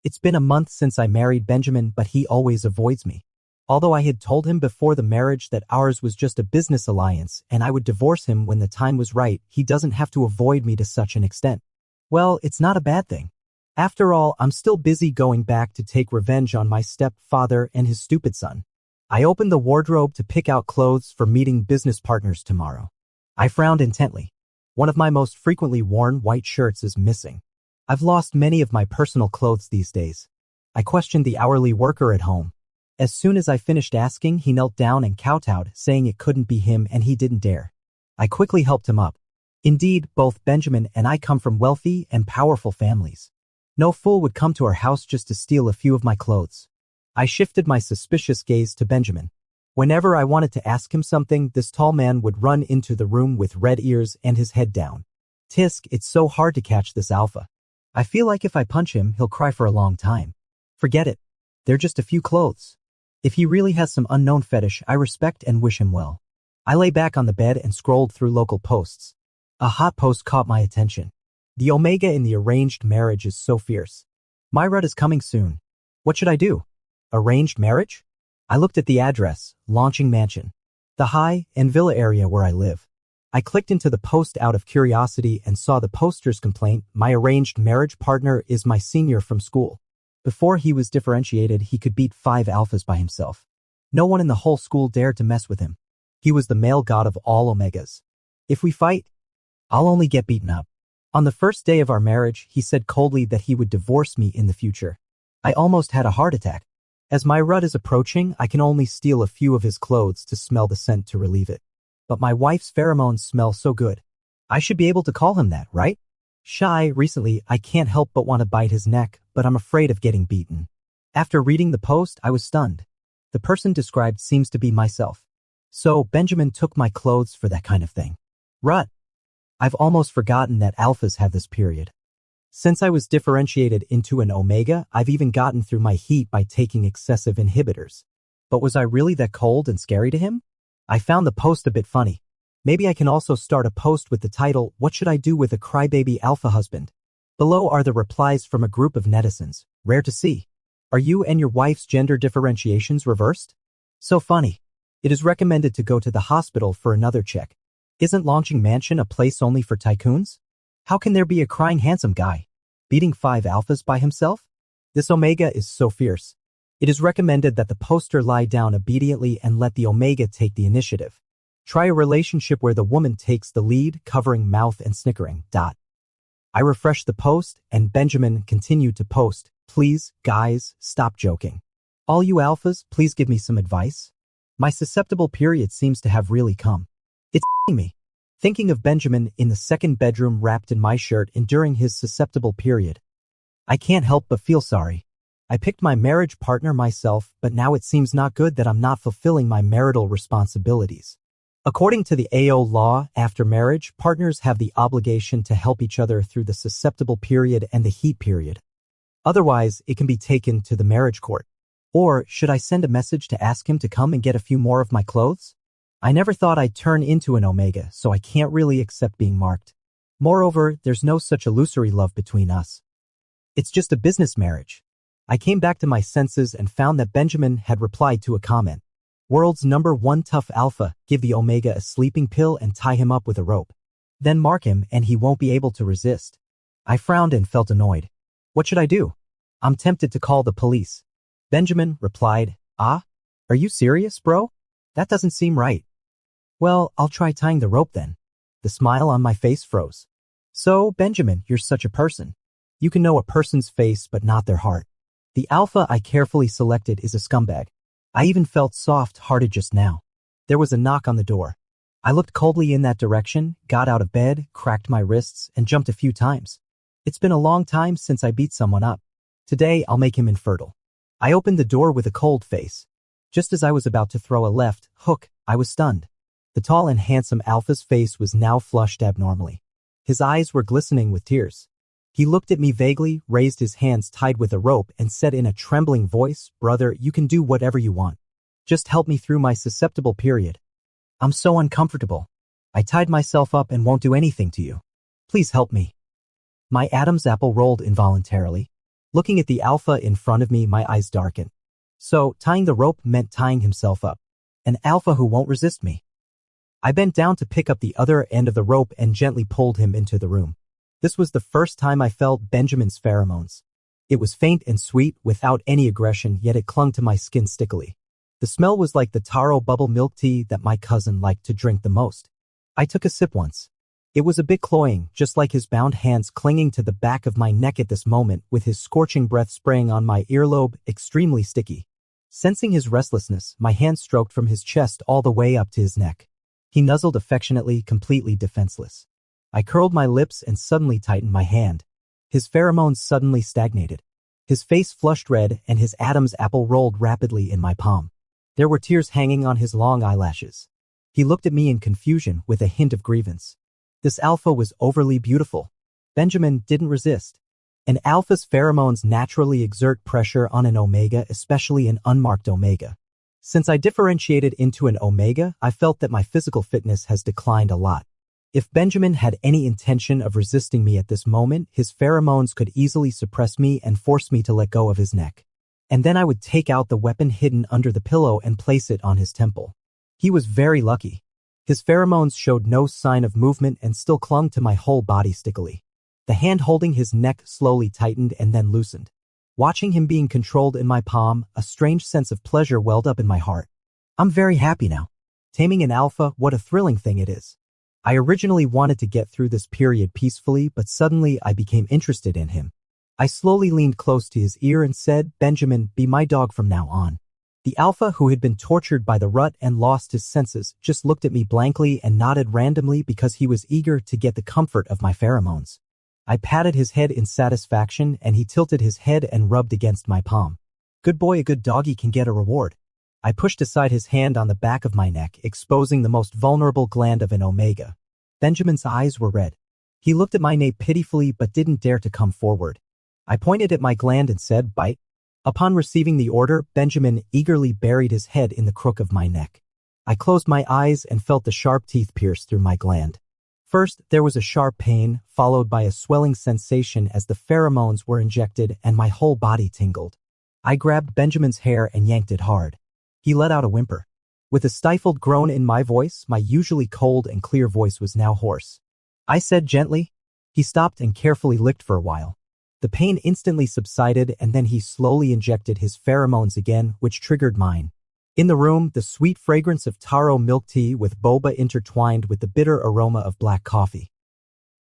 It's been a month since I married Benjamin, but he always avoids me. Although I had told him before the marriage that ours was just a business alliance and I would divorce him when the time was right, he doesn't have to avoid me to such an extent. Well, it's not a bad thing. After all, I'm still busy going back to take revenge on my stepfather and his stupid son. I opened the wardrobe to pick out clothes for meeting business partners tomorrow. I frowned intently. One of my most frequently worn white shirts is missing. I've lost many of my personal clothes these days. I questioned the hourly worker at home. As soon as I finished asking, he knelt down and kowtowed, saying it couldn't be him and he didn't dare. I quickly helped him up. Indeed, both Benjamin and I come from wealthy and powerful families. No fool would come to our house just to steal a few of my clothes. I shifted my suspicious gaze to Benjamin. Whenever I wanted to ask him something, this tall man would run into the room with red ears and his head down. Tisk, it's so hard to catch this alpha. I feel like if I punch him, he'll cry for a long time. Forget it. They're just a few clothes. If he really has some unknown fetish, I respect and wish him well. I lay back on the bed and scrolled through local posts. A hot post caught my attention. The omega in the arranged marriage is so fierce. My rut is coming soon. What should I do? Arranged marriage? I looked at the address, Launching Mansion, the high-end villa area where I live. I clicked into the post out of curiosity and saw the poster's complaint, my arranged marriage partner is my senior from school. Before he was differentiated, he could beat 5 alphas by himself. No one in the whole school dared to mess with him. He was the male god of all omegas. If we fight, I'll only get beaten up. On the first day of our marriage, he said coldly that he would divorce me in the future. I almost had a heart attack. As my rut is approaching, I can only steal a few of his clothes to smell the scent to relieve it. But my wife's pheromones smell so good. I should be able to call him that, right? Shy, recently, I can't help but want to bite his neck, but I'm afraid of getting beaten. After reading the post, I was stunned. The person described seems to be myself. So Benjamin took my clothes for that kind of thing. Rut. I've almost forgotten that alphas have this period. Since I was differentiated into an omega, I've even gotten through my heat by taking excessive inhibitors. But was I really that cold and scary to him? I found the post a bit funny. Maybe I can also start a post with the title, What Should I Do with a Crybaby Alpha Husband? Below are the replies from a group of netizens, rare to see. Are you and your wife's gender differentiations reversed? So funny. It is recommended to go to the hospital for another check. Isn't Launching Mansion a place only for tycoons? How can there be a crying handsome guy beating 5 alphas by himself? This omega is so fierce. It is recommended that the poster lie down obediently and let the omega take the initiative. Try a relationship where the woman takes the lead, covering mouth and snickering. I refreshed the post and Benjamin continued to post. Please, guys, stop joking. All you alphas, please give me some advice. My susceptible period seems to have really come. It's me. Thinking of Benjamin in the second bedroom wrapped in my shirt enduring his susceptible period. I can't help but feel sorry. I picked my marriage partner myself, but now it seems not good that I'm not fulfilling my marital responsibilities. According to the AO law, after marriage, partners have the obligation to help each other through the susceptible period and the heat period. Otherwise, it can be taken to the marriage court. Or should I send a message to ask him to come and get a few more of my clothes? I never thought I'd turn into an omega, so I can't really accept being marked. Moreover, there's no such illusory love between us. It's just a business marriage. I came back to my senses and found that Benjamin had replied to a comment. World's #1 tough alpha, give the omega a sleeping pill and tie him up with a rope. Then mark him and he won't be able to resist. I frowned and felt annoyed. What should I do? I'm tempted to call the police. Benjamin replied, are you serious, bro? That doesn't seem right. Well, I'll try tying the rope then. The smile on my face froze. So, Benjamin, you're such a person. You can know a person's face but not their heart. The alpha I carefully selected is a scumbag. I even felt soft-hearted just now. There was a knock on the door. I looked coldly in that direction, got out of bed, cracked my wrists, and jumped a few times. It's been a long time since I beat someone up. Today, I'll make him infertile. I opened the door with a cold face. Just as I was about to throw a left hook, I was stunned. The tall and handsome alpha's face was now flushed abnormally. His eyes were glistening with tears. He looked at me vaguely, raised his hands tied with a rope, and said in a trembling voice, Brother, you can do whatever you want. Just help me through my susceptible period. I'm so uncomfortable. I tied myself up and won't do anything to you. Please help me. My Adam's apple rolled involuntarily. Looking at the alpha in front of me, my eyes darkened. So, tying the rope meant tying himself up. An alpha who won't resist me. I bent down to pick up the other end of the rope and gently pulled him into the room. This was the first time I felt Benjamin's pheromones. It was faint and sweet, without any aggression, yet it clung to my skin stickily. The smell was like the taro bubble milk tea that my cousin liked to drink the most. I took a sip once. It was a bit cloying, just like his bound hands clinging to the back of my neck at this moment, with his scorching breath spraying on my earlobe, extremely sticky. Sensing his restlessness, my hand stroked from his chest all the way up to his neck. He nuzzled affectionately, completely defenseless. I curled my lips and suddenly tightened my hand. His pheromones suddenly stagnated. His face flushed red and his Adam's apple rolled rapidly in my palm. There were tears hanging on his long eyelashes. He looked at me in confusion with a hint of grievance. This alpha was overly beautiful. Benjamin didn't resist. An alpha's pheromones naturally exert pressure on an omega, especially an unmarked omega. Since I differentiated into an omega, I felt that my physical fitness has declined a lot. If Benjamin had any intention of resisting me at this moment, his pheromones could easily suppress me and force me to let go of his neck. And then I would take out the weapon hidden under the pillow and place it on his temple. He was very lucky. His pheromones showed no sign of movement and still clung to my whole body stickily. The hand holding his neck slowly tightened and then loosened. Watching him being controlled in my palm, a strange sense of pleasure welled up in my heart. I'm very happy now. Taming an alpha, what a thrilling thing it is. I originally wanted to get through this period peacefully, but suddenly I became interested in him. I slowly leaned close to his ear and said, "Benjamin, be my dog from now on." The alpha, who had been tortured by the rut and lost his senses, just looked at me blankly and nodded randomly because he was eager to get the comfort of my pheromones. I patted his head in satisfaction and he tilted his head and rubbed against my palm. Good boy, a good doggy can get a reward. I pushed aside his hand on the back of my neck, exposing the most vulnerable gland of an omega. Benjamin's eyes were red. He looked at my nape pitifully but didn't dare to come forward. I pointed at my gland and said, "Bite." Upon receiving the order, Benjamin eagerly buried his head in the crook of my neck. I closed my eyes and felt the sharp teeth pierce through my gland. First, there was a sharp pain, followed by a swelling sensation as the pheromones were injected and my whole body tingled. I grabbed Benjamin's hair and yanked it hard. He let out a whimper. With a stifled groan in my voice, my usually cold and clear voice was now hoarse. I said gently. He stopped and carefully licked for a while. The pain instantly subsided and then he slowly injected his pheromones again, which triggered mine. In the room, the sweet fragrance of taro milk tea with boba intertwined with the bitter aroma of black coffee.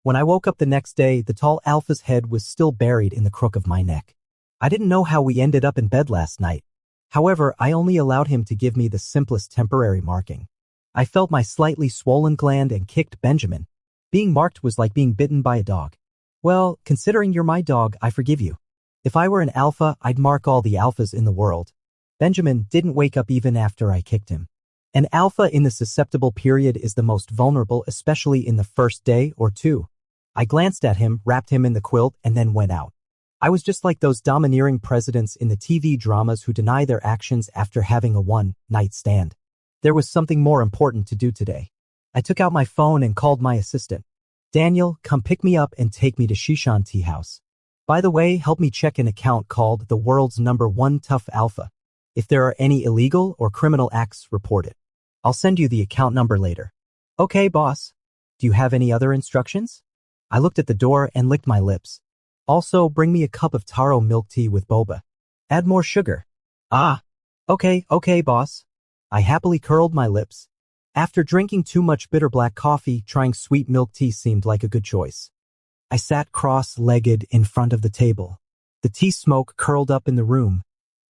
When I woke up the next day, the tall alpha's head was still buried in the crook of my neck. I didn't know how we ended up in bed last night. However, I only allowed him to give me the simplest temporary marking. I felt my slightly swollen gland and kicked Benjamin. Being marked was like being bitten by a dog. Well, considering you're my dog, I forgive you. If I were an alpha, I'd mark all the alphas in the world. Benjamin didn't wake up even after I kicked him. An alpha in the susceptible period is the most vulnerable, especially in the first day or two. I glanced at him, wrapped him in the quilt, and then went out. I was just like those domineering presidents in the TV dramas who deny their actions after having a one-night stand. There was something more important to do today. I took out my phone and called my assistant. "Daniel, come pick me up and take me to Shishan Tea House. By the way, help me check an account called the world's #1 tough alpha. If there are any illegal or criminal acts, report it. I'll send you the account number later." "Okay, boss. Do you have any other instructions?" I looked at the door and licked my lips. "Also, bring me a cup of taro milk tea with boba. Add more sugar." "Ah. Okay, boss." I happily curled my lips. After drinking too much bitter black coffee, trying sweet milk tea seemed like a good choice. I sat cross-legged in front of the table. The tea smoke curled up in the room,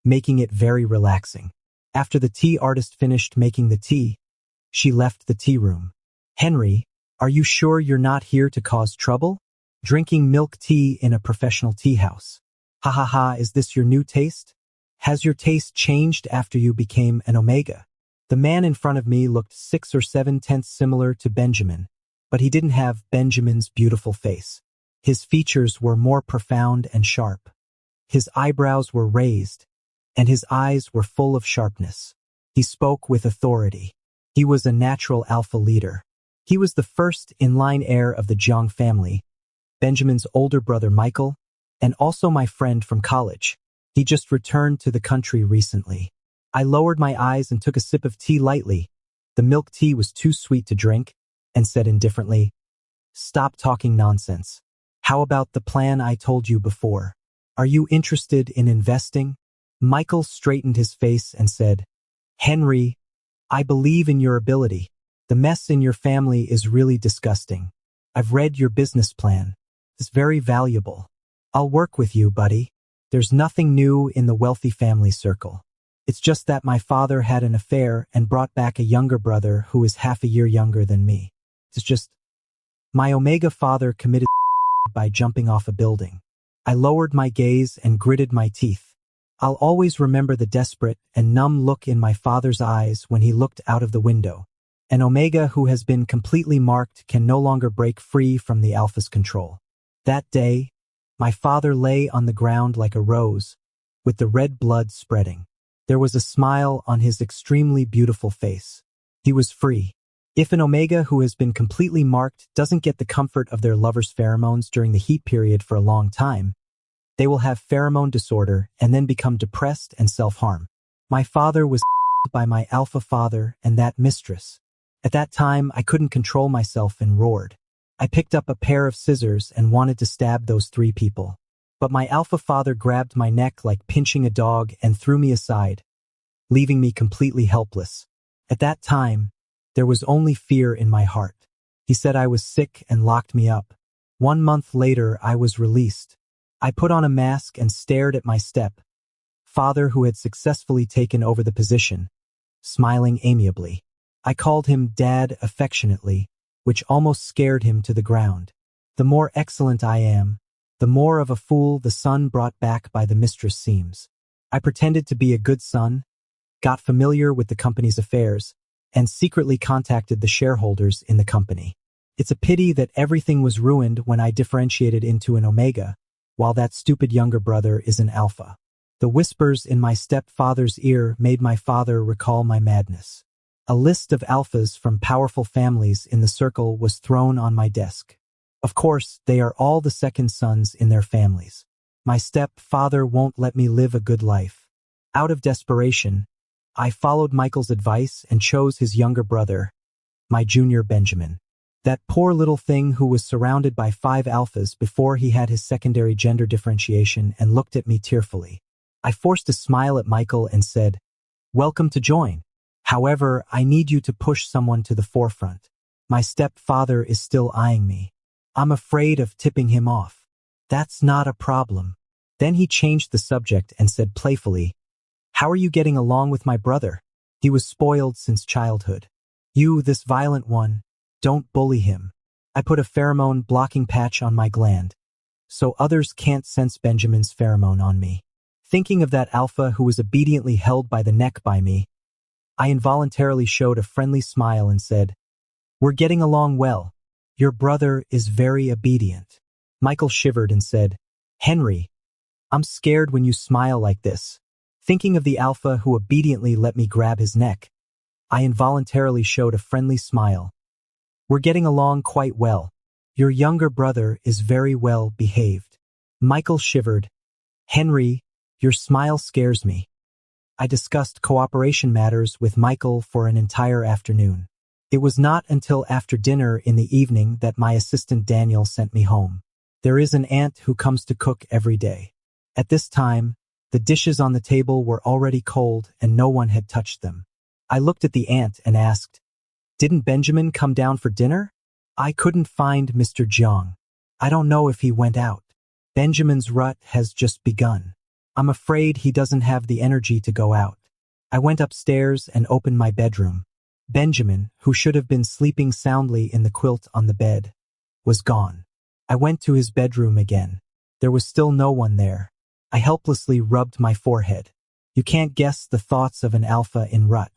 making it very relaxing. After the tea artist finished making the tea, she left the tea room. "Henry, are you sure you're not here to cause trouble? Drinking milk tea in a professional tea house. Ha ha ha, is this your new taste? Has your taste changed after you became an omega?" The man in front of me looked 6 or 7 tenths similar to Benjamin, but he didn't have Benjamin's beautiful face. His features were more profound and sharp. His eyebrows were raised, and his eyes were full of sharpness. He spoke with authority. He was a natural alpha leader. He was the first in-line heir of the Jiang family. Benjamin's older brother Michael, And also my friend from college. He just returned to the country recently. I lowered my eyes and took a sip of tea lightly. The milk tea was too sweet to drink, and said indifferently, "Stop talking nonsense. How about the plan I told you before? Are you interested in investing?" Michael straightened his face and said, "Henry, I believe in your ability. The mess in your family is really disgusting. I've read your business plan. It's very valuable. I'll work with you, buddy. There's nothing new in the wealthy family circle. It's just that my father had an affair and brought back a younger brother who is half a year younger than me. It's just, my Omega father committed by jumping off a building." I lowered my gaze and gritted my teeth. I'll always remember the desperate and numb look in my father's eyes when he looked out of the window. An Omega who has been completely marked can no longer break free from the Alpha's control. That day, my father lay on the ground like a rose, with the red blood spreading. There was a smile on his extremely beautiful face. He was free. If an Omega who has been completely marked doesn't get the comfort of their lover's pheromones during the heat period for a long time, they will have pheromone disorder and then become depressed and self-harm. My father was by my alpha father and that mistress. At that time, I couldn't control myself and roared. I picked up a pair of scissors and wanted to stab those 3 people. But my alpha father grabbed my neck like pinching a dog and threw me aside, leaving me completely helpless. At that time, there was only fear in my heart. He said I was sick and locked me up. 1 month later, I was released. I put on a mask and stared at my step-father who had successfully taken over the position, smiling amiably. I called him Dad affectionately, which almost scared him to the ground. The more excellent I am, the more of a fool the son brought back by the mistress seems. I pretended to be a good son, got familiar with the company's affairs, and secretly contacted the shareholders in the company. It's a pity that everything was ruined when I differentiated into an Omega, while that stupid younger brother is an Alpha. The whispers in my stepfather's ear made my father recall my madness. A list of Alphas from powerful families in the circle was thrown on my desk. Of course, they are all the second sons in their families. My stepfather won't let me live a good life. Out of desperation, I followed Michael's advice and chose his younger brother, my junior Benjamin. That poor little thing who was surrounded by 5 Alphas before he had his secondary gender differentiation and looked at me tearfully. I forced a smile at Michael and said, "Welcome to join. However, I need you to push someone to the forefront. My stepfather is still eyeing me. I'm afraid of tipping him off." "That's not a problem." Then he changed the subject and said playfully, "How are you getting along with my brother? He was spoiled since childhood. You, this violent one, don't bully him." I put a pheromone blocking patch on my gland, so others can't sense Benjamin's pheromone on me. Thinking of that Alpha who was obediently held by the neck by me, I involuntarily showed a friendly smile and said, "We're getting along well. Your brother is very obedient." Michael shivered and said, "Henry, I'm scared when you smile like this." Thinking of the Alpha who obediently let me grab his neck, I involuntarily showed a friendly smile. "We're getting along quite well. Your younger brother is very well behaved." Michael shivered. "Henry, your smile scares me." I discussed cooperation matters with Michael for an entire afternoon. It was not until after dinner in the evening that my assistant Daniel sent me home. There is an aunt who comes to cook every day. At this time, the dishes on the table were already cold and no one had touched them. I looked at the aunt and asked, "Didn't Benjamin come down for dinner?" "I couldn't find Mr. Jiang. I don't know if he went out. Benjamin's rut has just begun. I'm afraid he doesn't have the energy to go out." I went upstairs and opened my bedroom. Benjamin, who should have been sleeping soundly in the quilt on the bed, was gone. I went to his bedroom again. There was still no one there. I helplessly rubbed my forehead. You can't guess the thoughts of an Alpha in rut.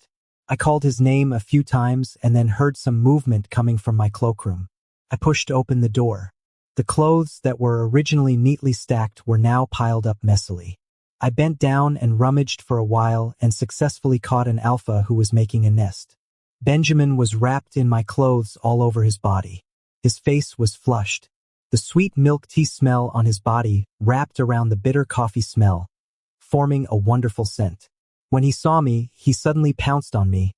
I called his name a few times and then heard some movement coming from my cloakroom. I pushed open the door. The clothes that were originally neatly stacked were now piled up messily. I bent down and rummaged for a while and successfully caught an Alpha who was making a nest. Benjamin was wrapped in my clothes all over his body. His face was flushed. The sweet milk tea smell on his body wrapped around the bitter coffee smell, forming a wonderful scent. When he saw me, he suddenly pounced on me,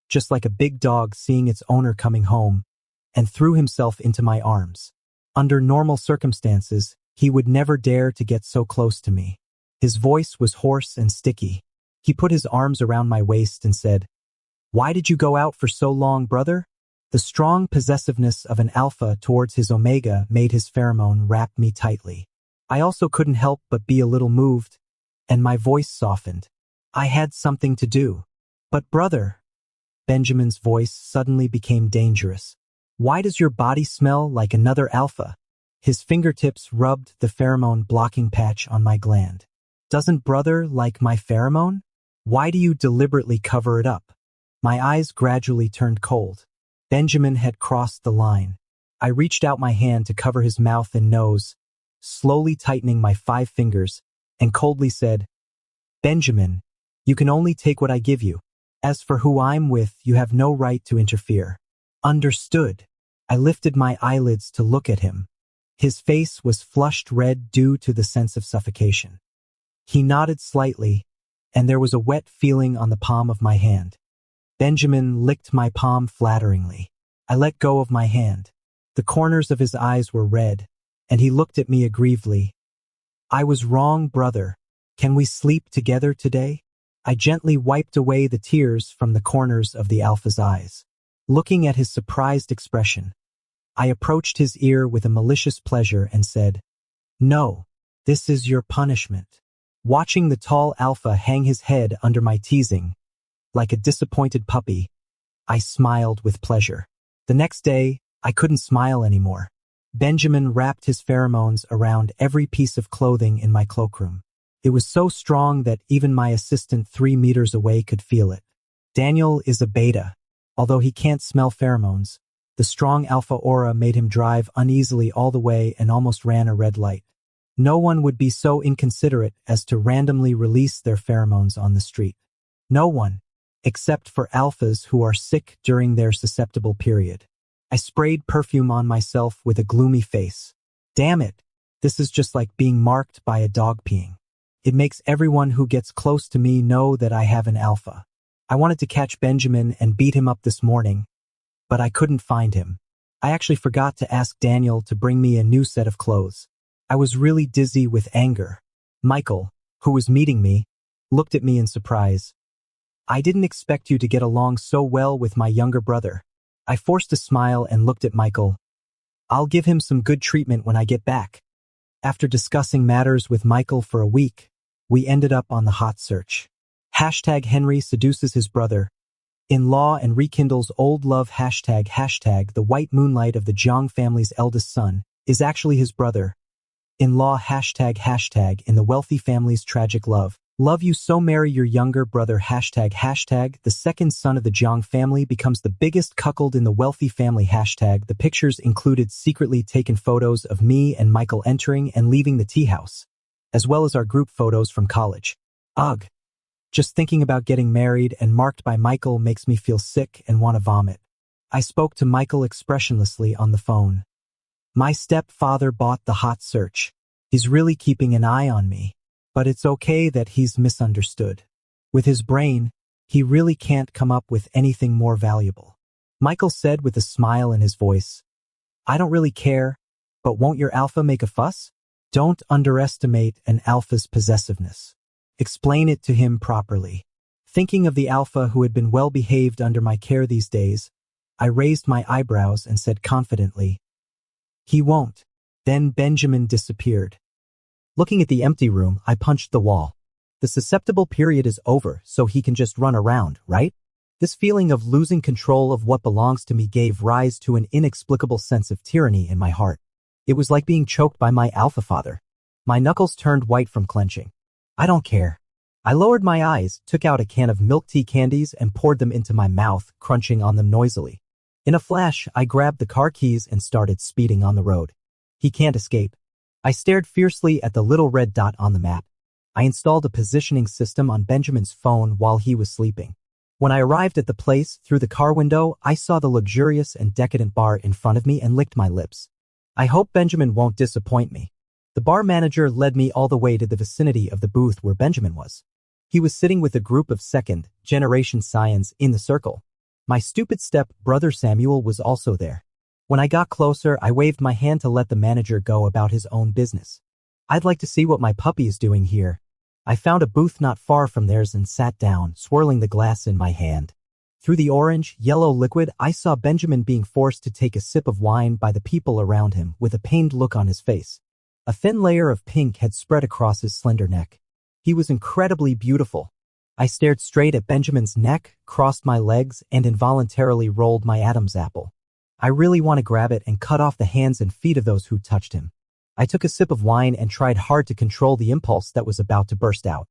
just like a big dog seeing its owner coming home, and threw himself into my arms. Under normal circumstances, he would never dare to get so close to me. His voice was hoarse and sticky. He put his arms around my waist and said, "Why did you go out for so long, brother?" The strong possessiveness of an alpha towards his omega made his pheromone wrap me tightly. I also couldn't help but be a little moved, and my voice softened. I had something to do. "But brother," Benjamin's voice suddenly became dangerous. "Why does your body smell like another alpha?" His fingertips rubbed the pheromone blocking patch on my gland. "Doesn't brother like my pheromone? Why do you deliberately cover it up?" My eyes gradually turned cold. Benjamin had crossed the line. I reached out my hand to cover his mouth and nose, slowly tightening my 5 fingers, and coldly said, "Benjamin, you can only take what I give you. As for who I'm with, you have no right to interfere." "Understood." I lifted my eyelids to look at him. His face was flushed red due to the sense of suffocation. He nodded slightly, and there was a wet feeling on the palm of my hand. Benjamin licked my palm flatteringly. I let go of my hand. The corners of his eyes were red, and he looked at me aggrievedly. "I was wrong, brother. Can we sleep together today?" I gently wiped away the tears from the corners of the alpha's eyes. Looking at his surprised expression, I approached his ear with a malicious pleasure and said, "No, this is your punishment." Watching the tall alpha hang his head under my teasing, like a disappointed puppy, I smiled with pleasure. The next day, I couldn't smile anymore. Benjamin wrapped his pheromones around every piece of clothing in my cloakroom. It was so strong that even my assistant 3 meters away could feel it. Daniel is a beta. Although he can't smell pheromones, the strong alpha aura made him drive uneasily all the way and almost ran a red light. No one would be so inconsiderate as to randomly release their pheromones on the street. No one, except for alphas who are sick during their susceptible period. I sprayed perfume on myself with a gloomy face. Damn it, this is just like being marked by a dog peeing. It makes everyone who gets close to me know that I have an alpha. I wanted to catch Benjamin and beat him up this morning, but I couldn't find him. I actually forgot to ask Daniel to bring me a new set of clothes. I was really dizzy with anger. Michael, who was meeting me, looked at me in surprise. "I didn't expect you to get along so well with my younger brother." I forced a smile and looked at Michael. "I'll give him some good treatment when I get back." After discussing matters with Michael for a week, we ended up on the hot search. #Henry seduces his brother-in-law and rekindles old love. #The white moonlight of the Jiang family's eldest son is actually his brother-in-law. #In the wealthy family's tragic love. Love you so marry your younger brother. The second son of the Jiang family becomes the biggest cuckold in the wealthy family. The pictures included secretly taken photos of me and Michael entering and leaving the tea house, as well as our group photos from college. Ugh. Just thinking about getting married and marked by Michael makes me feel sick and want to vomit. I spoke to Michael expressionlessly on the phone. "My stepfather bought the hot search. He's really keeping an eye on me. But it's okay that he's misunderstood. With his brain, he really can't come up with anything more valuable." Michael said with a smile in his voice, "I don't really care, but won't your alpha make a fuss? Don't underestimate an alpha's possessiveness. Explain it to him properly." Thinking of the alpha who had been well behaved under my care these days, I raised my eyebrows and said confidently, "He won't." Then Benjamin disappeared. Looking at the empty room, I punched the wall. The susceptible period is over, so he can just run around, right? This feeling of losing control of what belongs to me gave rise to an inexplicable sense of tyranny in my heart. It was like being choked by my alpha father. My knuckles turned white from clenching. "I don't care." I lowered my eyes, took out a can of milk tea candies and poured them into my mouth, crunching on them noisily. In a flash, I grabbed the car keys and started speeding on the road. He can't escape. I stared fiercely at the little red dot on the map. I installed a positioning system on Benjamin's phone while he was sleeping. When I arrived at the place, through the car window, I saw the luxurious and decadent bar in front of me and licked my lips. I hope Benjamin won't disappoint me. The bar manager led me all the way to the vicinity of the booth where Benjamin was. He was sitting with a group of second-generation scions in the circle. My stupid step-brother Samuel was also there. When I got closer, I waved my hand to let the manager go about his own business. I'd like to see what my puppy is doing here. I found a booth not far from theirs and sat down, swirling the glass in my hand. Through the orange-yellow liquid, I saw Benjamin being forced to take a sip of wine by the people around him with a pained look on his face. A thin layer of pink had spread across his slender neck. He was incredibly beautiful. I stared straight at Benjamin's neck, crossed my legs, and involuntarily rolled my Adam's apple. I really want to grab it and cut off the hands and feet of those who touched him. I took a sip of wine and tried hard to control the impulse that was about to burst out.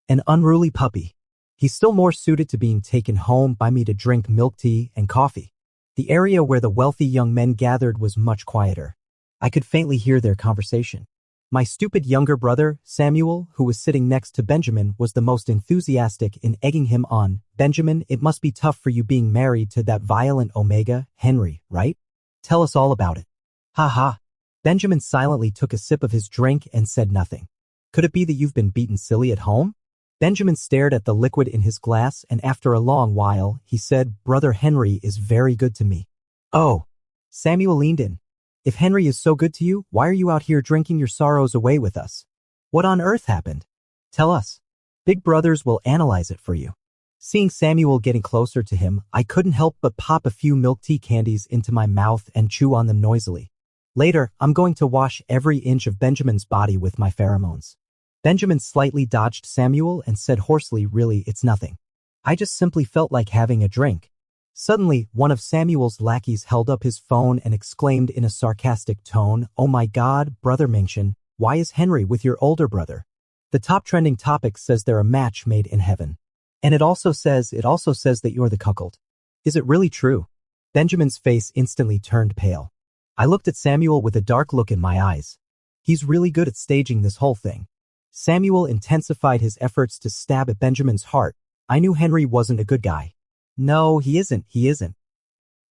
An unruly puppy. He's still more suited to being taken home by me to drink milk tea and coffee. The area where the wealthy young men gathered was much quieter. I could faintly hear their conversation. My stupid younger brother, Samuel, who was sitting next to Benjamin, was the most enthusiastic in egging him on. Benjamin, it must be tough for you being married to that violent Omega, Henry, right? Tell us all about it. Ha ha. Benjamin silently took a sip of his drink and said nothing. Could it be that you've been beaten silly at home? Benjamin stared at the liquid in his glass and after a long while, he said, Brother Henry is very good to me. Oh. Samuel leaned in. If Henry is so good to you, why are you out here drinking your sorrows away with us? What on earth happened? Tell us. Big brothers will analyze it for you. Seeing Samuel getting closer to him, I couldn't help but pop a few milk tea candies into my mouth and chew on them noisily. Later, I'm going to wash every inch of Benjamin's body with my pheromones. Benjamin slightly dodged Samuel and said hoarsely, really, it's nothing. I just simply felt like having a drink. Suddenly, one of Samuel's lackeys held up his phone and exclaimed in a sarcastic tone, Oh my God, Brother Mingchen, why is Henry with your older brother? The top trending topic says they're a match made in heaven. And it also says that you're the cuckold. Is it really true? Benjamin's face instantly turned pale. I looked at Samuel with a dark look in my eyes. He's really good at staging this whole thing. Samuel intensified his efforts to stab at Benjamin's heart. I knew Henry wasn't a good guy. No, he isn't.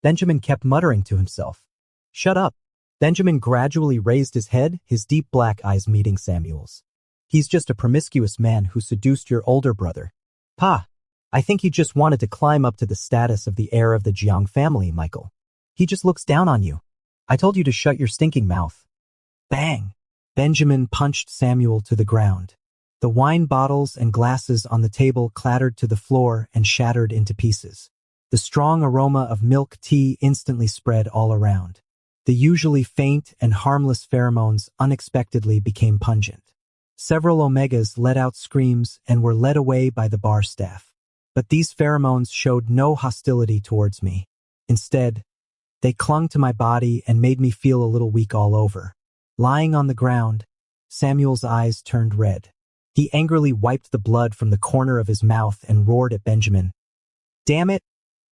Benjamin kept muttering to himself. Shut up. Benjamin gradually raised his head, his deep black eyes meeting Samuel's. He's just a promiscuous man who seduced your older brother. Pa, I think he just wanted to climb up to the status of the heir of the Jiang family, Michael. He just looks down on you. I told you to shut your stinking mouth. Bang! Benjamin punched Samuel to the ground. The wine bottles and glasses on the table clattered to the floor and shattered into pieces. The strong aroma of milk tea instantly spread all around. The usually faint and harmless pheromones unexpectedly became pungent. Several Omegas let out screams and were led away by the bar staff. But these pheromones showed no hostility towards me. Instead, they clung to my body and made me feel a little weak all over. Lying on the ground, Samuel's eyes turned red. He angrily wiped the blood from the corner of his mouth and roared at Benjamin. Damn it!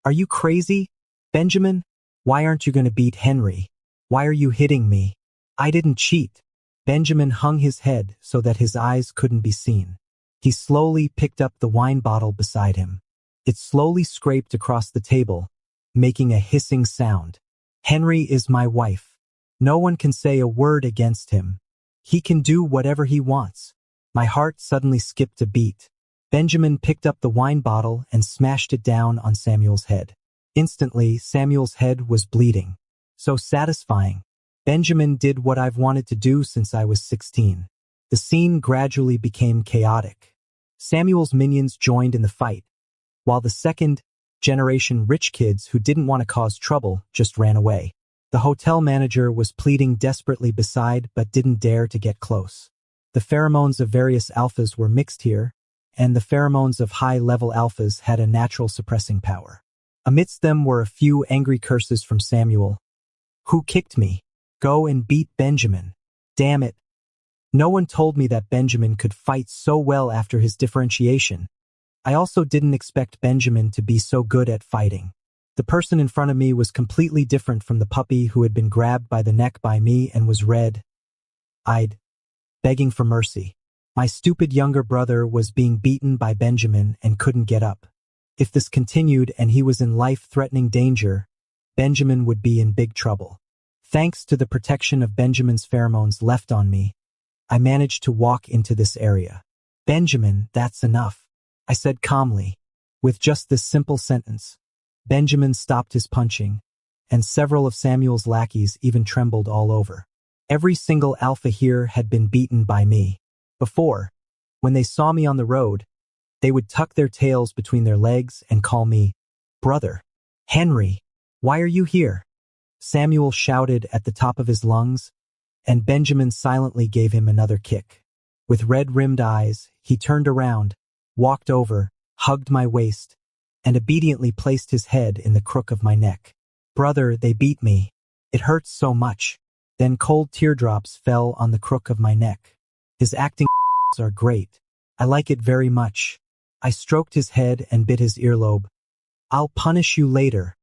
Are you crazy? Benjamin, why aren't you going to beat Henry? Why are you hitting me? I didn't cheat. Benjamin hung his head so that his eyes couldn't be seen. He slowly picked up the wine bottle beside him. It slowly scraped across the table, making a hissing sound. Henry is my wife. No one can say a word against him. He can do whatever he wants. My heart suddenly skipped a beat. Benjamin picked up the wine bottle and smashed it down on Samuel's head. Instantly, Samuel's head was bleeding. So satisfying. Benjamin did what I've wanted to do since I was 16. The scene gradually became chaotic. Samuel's minions joined in the fight, while the second-generation rich kids who didn't want to cause trouble just ran away. The hotel manager was pleading desperately beside but didn't dare to get close. The pheromones of various alphas were mixed here, and the pheromones of high-level alphas had a natural suppressing power. Amidst them were a few angry curses from Samuel. Who kicked me? Go and beat Benjamin. Damn it. No one told me that Benjamin could fight so well after his differentiation. I also didn't expect Benjamin to be so good at fighting. The person in front of me was completely different from the puppy who had been grabbed by the neck by me and was red-eyed, begging for mercy. My stupid younger brother was being beaten by Benjamin and couldn't get up. If this continued and he was in life-threatening danger, Benjamin would be in big trouble. Thanks to the protection of Benjamin's pheromones left on me, I managed to walk into this area. Benjamin, that's enough, I said calmly. With just this simple sentence, Benjamin stopped his punching, and several of Samuel's lackeys even trembled all over. Every single alpha here had been beaten by me. Before, when they saw me on the road, they would tuck their tails between their legs and call me, "Brother." "Henry, why are you here?" Samuel shouted at the top of his lungs, and Benjamin silently gave him another kick. With red-rimmed eyes, he turned around, walked over, hugged my waist, and obediently placed his head in the crook of my neck. "Brother, they beat me. It hurts so much." Then cold teardrops fell on the crook of my neck. "His acting are great. I like it very much." I stroked his head and bit his earlobe. "I'll punish you later."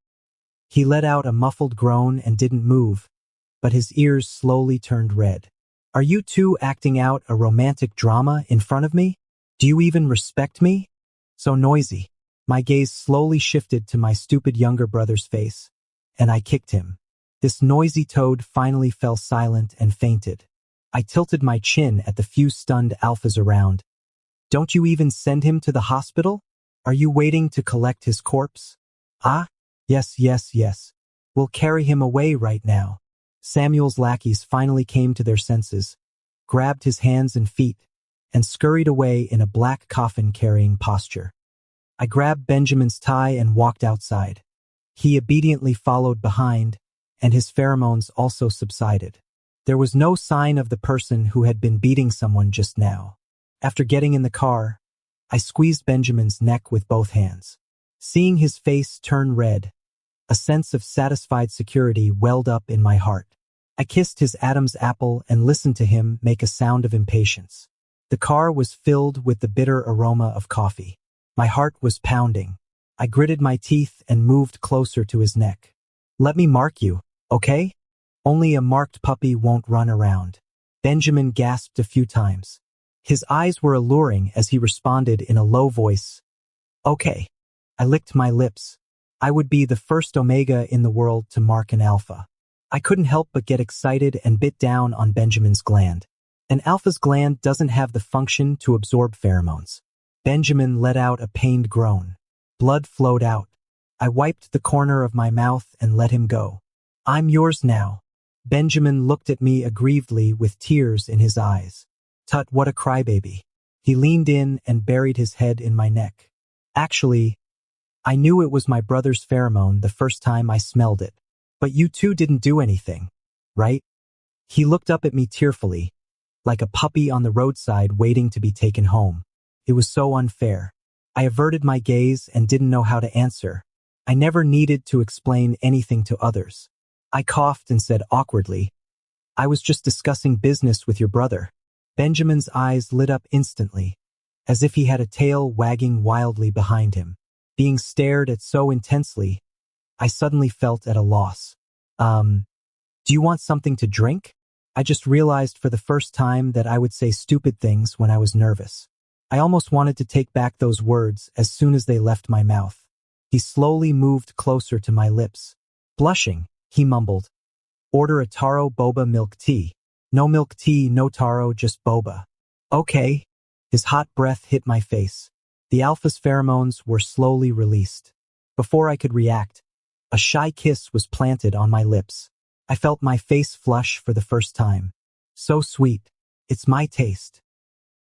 He let out a muffled groan and didn't move, but his ears slowly turned red. "Are you two acting out a romantic drama in front of me? Do you even respect me? So noisy." My gaze slowly shifted to my stupid younger brother's face, and I kicked him. This noisy toad finally fell silent and fainted. I tilted my chin at the few stunned alphas around. "Don't you even send him to the hospital? Are you waiting to collect his corpse?" "Ah, yes. We'll carry him away right now." Samuel's lackeys finally came to their senses, grabbed his hands and feet, and scurried away in a black coffin-carrying posture. I grabbed Benjamin's tie and walked outside. He obediently followed behind, and his pheromones also subsided. There was no sign of the person who had been beating someone just now. After getting in the car, I squeezed Benjamin's neck with both hands. Seeing his face turn red, a sense of satisfied security welled up in my heart. I kissed his Adam's apple and listened to him make a sound of impatience. The car was filled with the bitter aroma of coffee. My heart was pounding. I gritted my teeth and moved closer to his neck. "Let me mark you, okay? Only a marked puppy won't run around." Benjamin gasped a few times. His eyes were alluring as he responded in a low voice, "Okay." I licked my lips. I would be the first omega in the world to mark an alpha. I couldn't help but get excited and bit down on Benjamin's gland. An alpha's gland doesn't have the function to absorb pheromones. Benjamin let out a pained groan. Blood flowed out. I wiped the corner of my mouth and let him go. "I'm yours now." Benjamin looked at me aggrievedly with tears in his eyes. "Tut, what a crybaby." He leaned in and buried his head in my neck. "Actually, I knew it was my brother's pheromone the first time I smelled it. But you two didn't do anything, right?" He looked up at me tearfully, like a puppy on the roadside waiting to be taken home. It was so unfair. I averted my gaze and didn't know how to answer. I never needed to explain anything to others. I coughed and said awkwardly, "I was just discussing business with your brother." Benjamin's eyes lit up instantly, as if he had a tail wagging wildly behind him. Being stared at so intensely, I suddenly felt at a loss. Do you want something to drink?" I just realized for the first time that I would say stupid things when I was nervous. I almost wanted to take back those words as soon as they left my mouth. He slowly moved closer to my lips. Blushing, he mumbled, "Order a taro boba milk tea." "No milk tea, no taro, just boba." "Okay." His hot breath hit my face. The alpha's pheromones were slowly released. Before I could react, a shy kiss was planted on my lips. I felt my face flush for the first time. So sweet. It's my taste.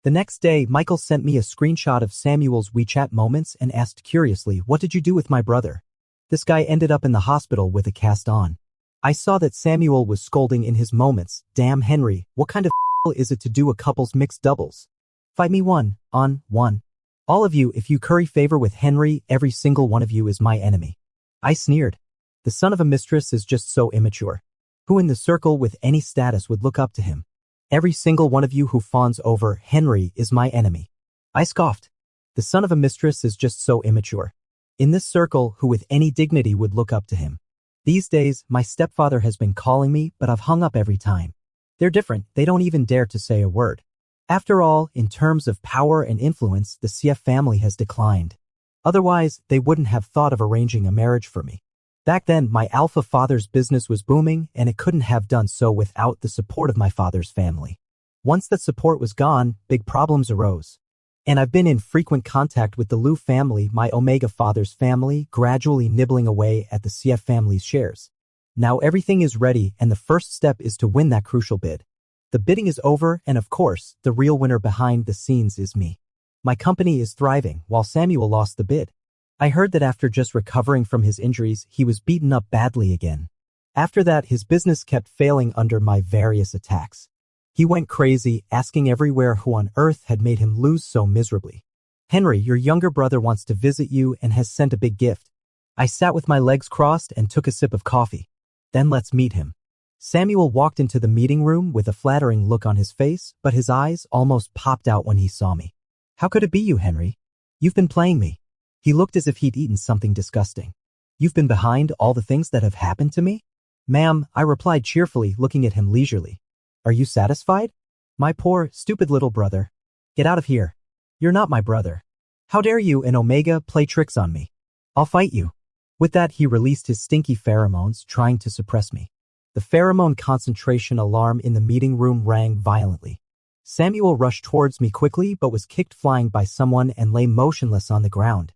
The next day, Michael sent me a screenshot of Samuel's WeChat moments and asked curiously, "What did you do with my brother?" This guy ended up in the hospital with a cast on. I saw that Samuel was scolding in his moments. "Damn Henry, what kind of is it to do a couple's mixed doubles? Fight me 1-on-1. All of you, if you curry favor with Henry, every single one of you is my enemy." I sneered. The son of a mistress is just so immature. Who in the circle with any status would look up to him? Every single one of you who fawns over Henry is my enemy. I scoffed. The son of a mistress is just so immature. In this circle, who with any dignity would look up to him? These days, my stepfather has been calling me, but I've hung up every time. They're different, they don't even dare to say a word. After all, in terms of power and influence, the CF family has declined. Otherwise, they wouldn't have thought of arranging a marriage for me. Back then, my alpha father's business was booming, and it couldn't have done so without the support of my father's family. Once that support was gone, big problems arose. And I've been in frequent contact with the Lu family, my Omega father's family, gradually nibbling away at the CF family's shares. Now everything is ready, and the first step is to win that crucial bid. The bidding is over, and of course, the real winner behind the scenes is me. My company is thriving, while Samuel lost the bid. I heard that after just recovering from his injuries, he was beaten up badly again. After that, his business kept failing under my various attacks. He went crazy, asking everywhere who on earth had made him lose so miserably. Henry, your younger brother wants to visit you and has sent a big gift. I sat with my legs crossed and took a sip of coffee. Then let's meet him. Samuel walked into the meeting room with a flattering look on his face, but his eyes almost popped out when he saw me. How could it be you, Henry? You've been playing me. He looked as if he'd eaten something disgusting. You've been behind all the things that have happened to me? Ma'am, I replied cheerfully, looking at him leisurely. Are you satisfied? My poor, stupid little brother. Get out of here. You're not my brother. How dare you and Omega play tricks on me? I'll fight you. With that, he released his stinky pheromones, trying to suppress me. The pheromone concentration alarm in the meeting room rang violently. Samuel rushed towards me quickly but was kicked flying by someone and lay motionless on the ground.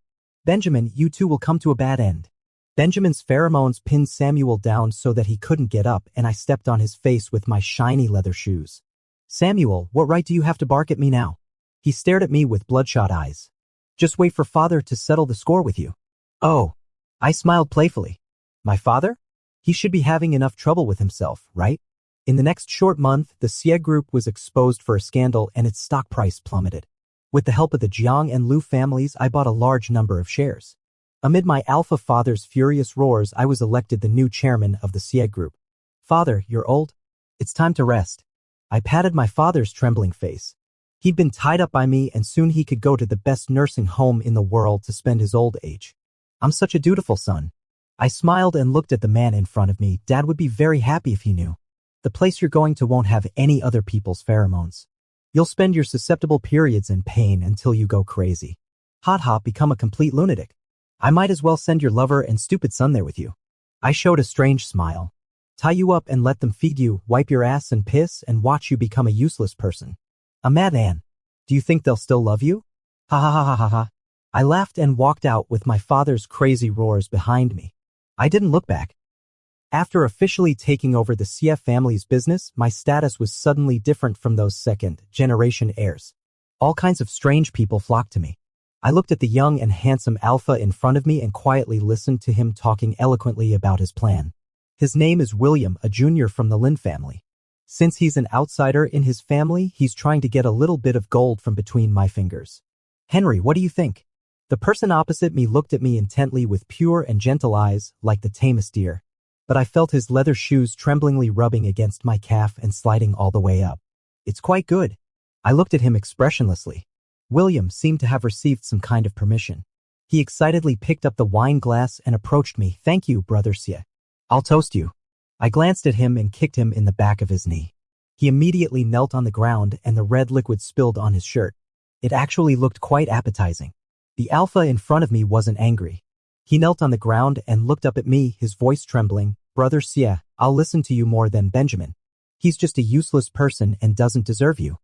Benjamin, you two will come to a bad end. Benjamin's pheromones pinned Samuel down so that he couldn't get up, and I stepped on his face with my shiny leather shoes. Samuel, what right do you have to bark at me now? He stared at me with bloodshot eyes. Just wait for father to settle the score with you. Oh. I smiled playfully. My father? He should be having enough trouble with himself, right? In the next short month, the Xie group was exposed for a scandal and its stock price plummeted. With the help of the Jiang and Lu families, I bought a large number of shares. Amid my alpha father's furious roars, I was elected the new chairman of the Xie group. Father, you're old. It's time to rest. I patted my father's trembling face. He'd been tied up by me, and soon he could go to the best nursing home in the world to spend his old age. I'm such a dutiful son. I smiled and looked at the man in front of me. Dad would be very happy if he knew. The place you're going to won't have any other people's pheromones. You'll spend your susceptible periods in pain until you go crazy. Become a complete lunatic. I might as well send your lover and stupid son there with you. I showed a strange smile. Tie you up and let them feed you, wipe your ass and piss, and watch you become a useless person. A madman. Do you think they'll still love you? Ha ha ha ha ha ha. I laughed and walked out with my father's crazy roars behind me. I didn't look back. After officially taking over the CF family's business, my status was suddenly different from those second-generation heirs. All kinds of strange people flocked to me. I looked at the young and handsome alpha in front of me and quietly listened to him talking eloquently about his plan. His name is William, a junior from the Lin family. Since he's an outsider in his family, he's trying to get a little bit of gold from between my fingers. Henry, what do you think? The person opposite me looked at me intently with pure and gentle eyes, like the tamest deer. But I felt his leather shoes tremblingly rubbing against my calf and sliding all the way up. It's quite good. I looked at him expressionlessly. William seemed to have received some kind of permission. He excitedly picked up the wine glass and approached me. Thank you, Brother Xie. I'll toast you. I glanced at him and kicked him in the back of his knee. He immediately knelt on the ground and the red liquid spilled on his shirt. It actually looked quite appetizing. The alpha in front of me wasn't angry. He knelt on the ground and looked up at me, his voice trembling. Brother Xie, I'll listen to you more than Benjamin. He's just a useless person and doesn't deserve you.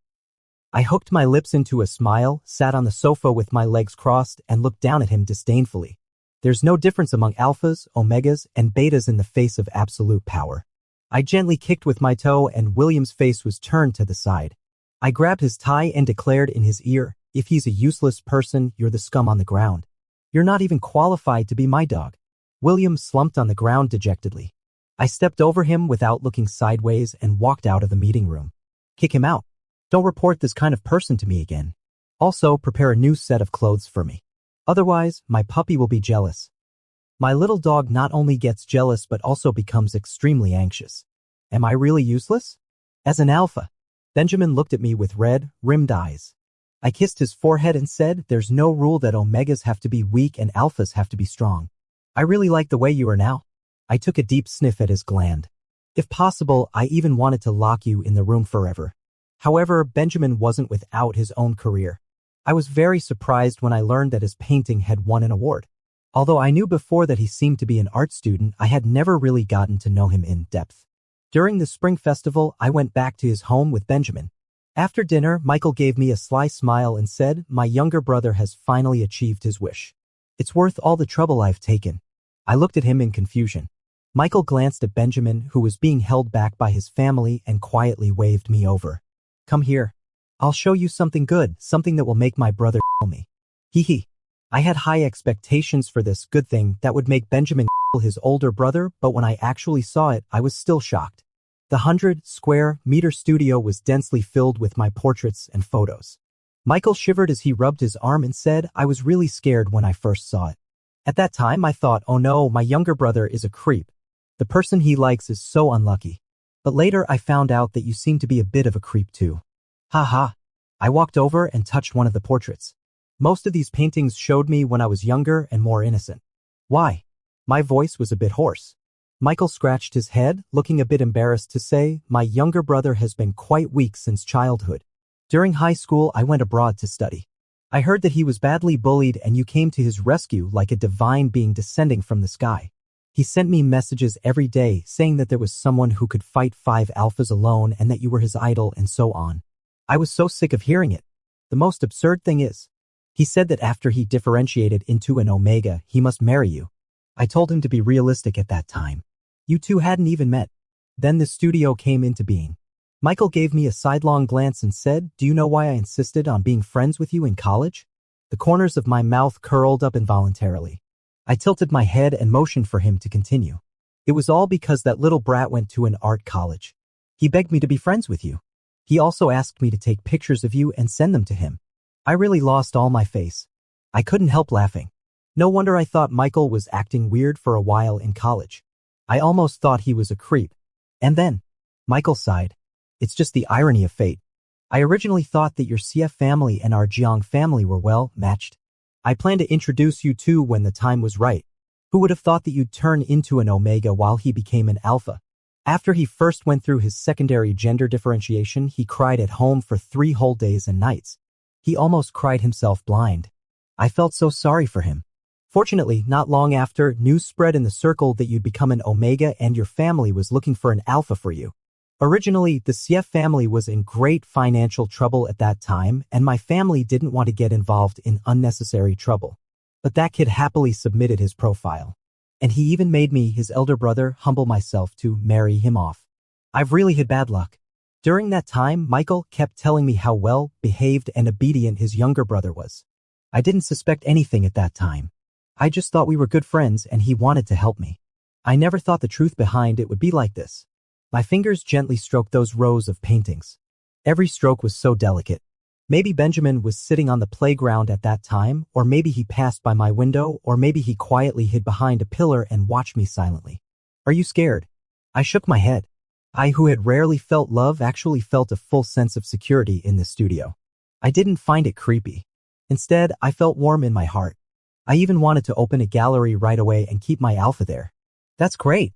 I hooked my lips into a smile, sat on the sofa with my legs crossed, and looked down at him disdainfully. There's no difference among alphas, omegas, and betas in the face of absolute power. I gently kicked with my toe and William's face was turned to the side. I grabbed his tie and declared in his ear, if he's a useless person, you're the scum on the ground. You're not even qualified to be my dog. William slumped on the ground dejectedly. I stepped over him without looking sideways and walked out of the meeting room. Kick him out. Don't report this kind of person to me again. Also, prepare a new set of clothes for me. Otherwise, my puppy will be jealous. My little dog not only gets jealous but also becomes extremely anxious. Am I really useless? As an alpha. Benjamin looked at me with red, rimmed eyes. I kissed his forehead and said, there's no rule that omegas have to be weak and alphas have to be strong. I really like the way you are now. I took a deep sniff at his gland. If possible, I even wanted to lock you in the room forever. However, Benjamin wasn't without his own career. I was very surprised when I learned that his painting had won an award. Although I knew before that he seemed to be an art student, I had never really gotten to know him in depth. During the spring festival, I went back to his home with Benjamin. After dinner, Michael gave me a sly smile and said, "My younger brother has finally achieved his wish. It's worth all the trouble I've taken." I looked at him in confusion. Michael glanced at Benjamin, who was being held back by his family, and quietly waved me over. "Come here. I'll show you something good, something that will make my brother kill me." Hee hee. I had high expectations for this good thing that would make Benjamin kill his older brother, but when I actually saw it, I was still shocked. The 100-square-meter studio was densely filled with my portraits and photos. Michael shivered as he rubbed his arm and said, "I was really scared when I first saw it. At that time I thought, oh no, my younger brother is a creep. The person he likes is so unlucky. But later I found out that you seem to be a bit of a creep too." Ha ha. I walked over and touched one of the portraits. Most of these paintings showed me when I was younger and more innocent. Why? My voice was a bit hoarse. Michael scratched his head, looking a bit embarrassed to say, "My younger brother has been quite weak since childhood. During high school, I went abroad to study. I heard that he was badly bullied and you came to his rescue like a divine being descending from the sky. He sent me messages every day saying that there was someone who could fight 5 alphas alone and that you were his idol and so on. I was so sick of hearing it. The most absurd thing is, he said that after he differentiated into an omega, he must marry you. I told him to be realistic at that time. You two hadn't even met. Then the studio came into being. Michael gave me a sidelong glance and said, "Do you know why I insisted on being friends with you in college?" The corners of my mouth curled up involuntarily. I tilted my head and motioned for him to continue. "It was all because that little brat went to an art college. He begged me to be friends with you. He also asked me to take pictures of you and send them to him." I really lost all my face. I couldn't help laughing. No wonder I thought Michael was acting weird for a while in college. I almost thought he was a creep. And then, Michael sighed. "It's just the irony of fate. I originally thought that your CF family and our Jiang family were well matched. I planned to introduce you two when the time was right. Who would have thought that you'd turn into an omega while he became an alpha?" After he first went through his secondary gender differentiation, he cried at home for 3 whole days and nights. He almost cried himself blind. I felt so sorry for him. Fortunately, not long after, news spread in the circle that you'd become an omega and your family was looking for an alpha for you. Originally, the CF family was in great financial trouble at that time, and my family didn't want to get involved in unnecessary trouble. But that kid happily submitted his profile. And he even made me, his elder brother, humble myself to marry him off. I've really had bad luck. During that time, Michael kept telling me how well behaved and obedient his younger brother was. I didn't suspect anything at that time. I just thought we were good friends and he wanted to help me. I never thought the truth behind it would be like this. My fingers gently stroked those rows of paintings. Every stroke was so delicate. Maybe Benjamin was sitting on the playground at that time, or maybe he passed by my window, or maybe he quietly hid behind a pillar and watched me silently. "Are you scared?" I shook my head. I, who had rarely felt love, actually felt a full sense of security in the studio. I didn't find it creepy. Instead, I felt warm in my heart. I even wanted to open a gallery right away and keep my alpha there. That's great.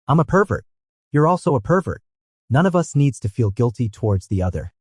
I'm a pervert. You're also a pervert. None of us needs to feel guilty towards the other.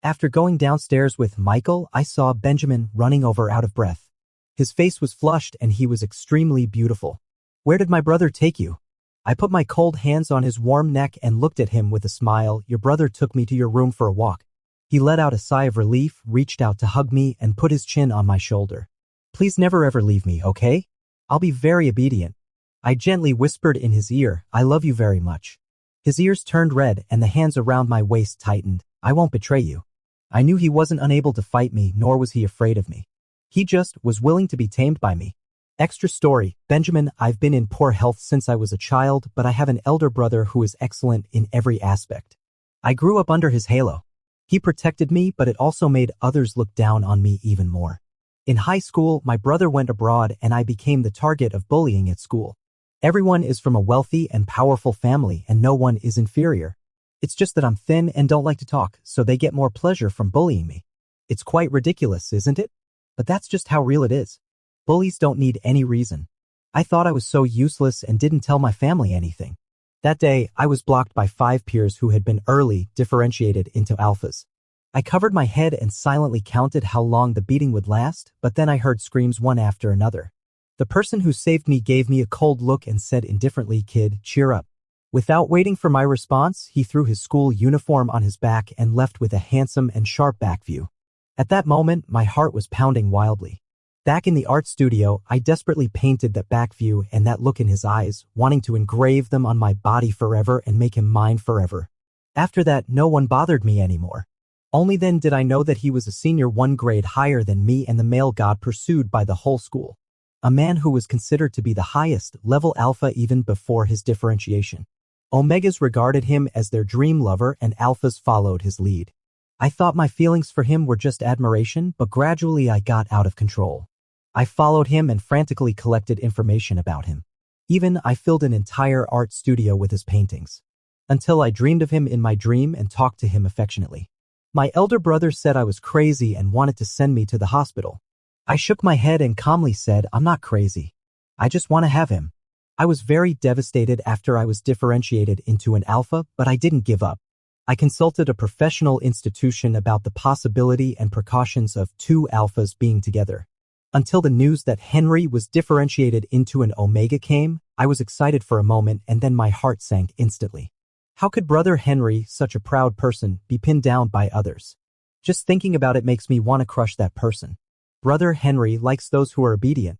After going downstairs with Michael, I saw Benjamin running over out of breath. His face was flushed and he was extremely beautiful. "Where did my brother take you?" I put my cold hands on his warm neck and looked at him with a smile. "Your brother took me to your room for a walk." He let out a sigh of relief, reached out to hug me, and put his chin on my shoulder. "Please never ever leave me, okay? I'll be very obedient." I gently whispered in his ear, "I love you very much." His ears turned red and the hands around my waist tightened. "I won't betray you." I knew he wasn't unable to fight me, nor was he afraid of me. He just was willing to be tamed by me. Extra story, Benjamin, I've been in poor health since I was a child, but I have an elder brother who is excellent in every aspect. I grew up under his halo. He protected me, but it also made others look down on me even more. In high school, my brother went abroad and I became the target of bullying at school. Everyone is from a wealthy and powerful family and no one is inferior. It's just that I'm thin and don't like to talk, so they get more pleasure from bullying me. It's quite ridiculous, isn't it? But that's just how real it is. Bullies don't need any reason. I thought I was so useless and didn't tell my family anything. That day, I was blocked by 5 peers who had been early differentiated into alphas. I covered my head and silently counted how long the beating would last, but then I heard screams one after another. The person who saved me gave me a cold look and said indifferently, "Kid, cheer up." Without waiting for my response, he threw his school uniform on his back and left with a handsome and sharp back view. At that moment, my heart was pounding wildly. Back in the art studio, I desperately painted that back view and that look in his eyes, wanting to engrave them on my body forever and make him mine forever. After that, no one bothered me anymore. Only then did I know that he was a senior 1 grade higher than me and the male god pursued by the whole school. A man who was considered to be the highest level alpha even before his differentiation. Omegas regarded him as their dream lover and alphas followed his lead. I thought my feelings for him were just admiration, but gradually I got out of control. I followed him and frantically collected information about him. Even I filled an entire art studio with his paintings. Until I dreamed of him in my dream and talked to him affectionately. My elder brother said I was crazy and wanted to send me to the hospital. I shook my head and calmly said, "I'm not crazy. I just want to have him." I was very devastated after I was differentiated into an alpha, but I didn't give up. I consulted a professional institution about the possibility and precautions of 2 alphas being together. Until the news that Henry was differentiated into an omega came, I was excited for a moment and then my heart sank instantly. How could brother Henry, such a proud person, be pinned down by others? Just thinking about it makes me want to crush that person. Brother Henry likes those who are obedient.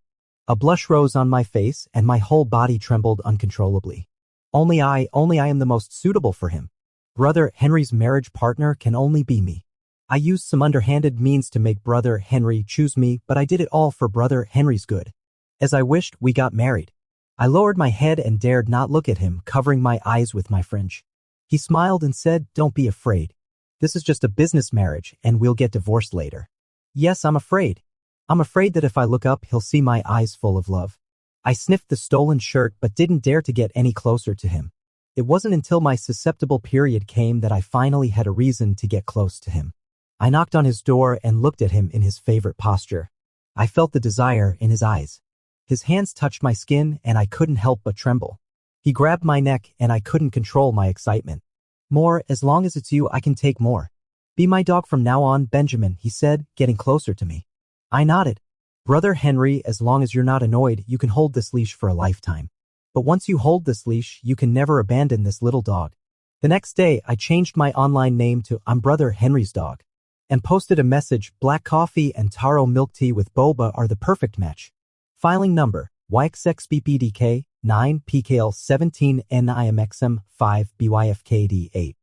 A blush rose on my face and my whole body trembled uncontrollably. Only I am the most suitable for him. Brother Henry's marriage partner can only be me. I used some underhanded means to make brother Henry choose me, but I did it all for brother Henry's good. As I wished, we got married. I lowered my head and dared not look at him, covering my eyes with my fringe. He smiled and said, "Don't be afraid. This is just a business marriage and we'll get divorced later." Yes, I'm afraid. I'm afraid that if I look up, he'll see my eyes full of love. I sniffed the stolen shirt but didn't dare to get any closer to him. It wasn't until my susceptible period came that I finally had a reason to get close to him. I knocked on his door and looked at him in his favorite posture. I felt the desire in his eyes. His hands touched my skin and I couldn't help but tremble. He grabbed my neck and I couldn't control my excitement. "More, as long as it's you, I can take more. Be my dog from now on, Benjamin," he said, getting closer to me. I nodded. "Brother Henry, as long as you're not annoyed, you can hold this leash for a lifetime. But once you hold this leash, you can never abandon this little dog." The next day, I changed my online name to "I'm Brother Henry's Dog" and posted a message, "Black coffee and taro milk tea with boba are the perfect match." Filing number, YXXBPDK, 9 PKL 17 NIMXM 5 BYFKD 8.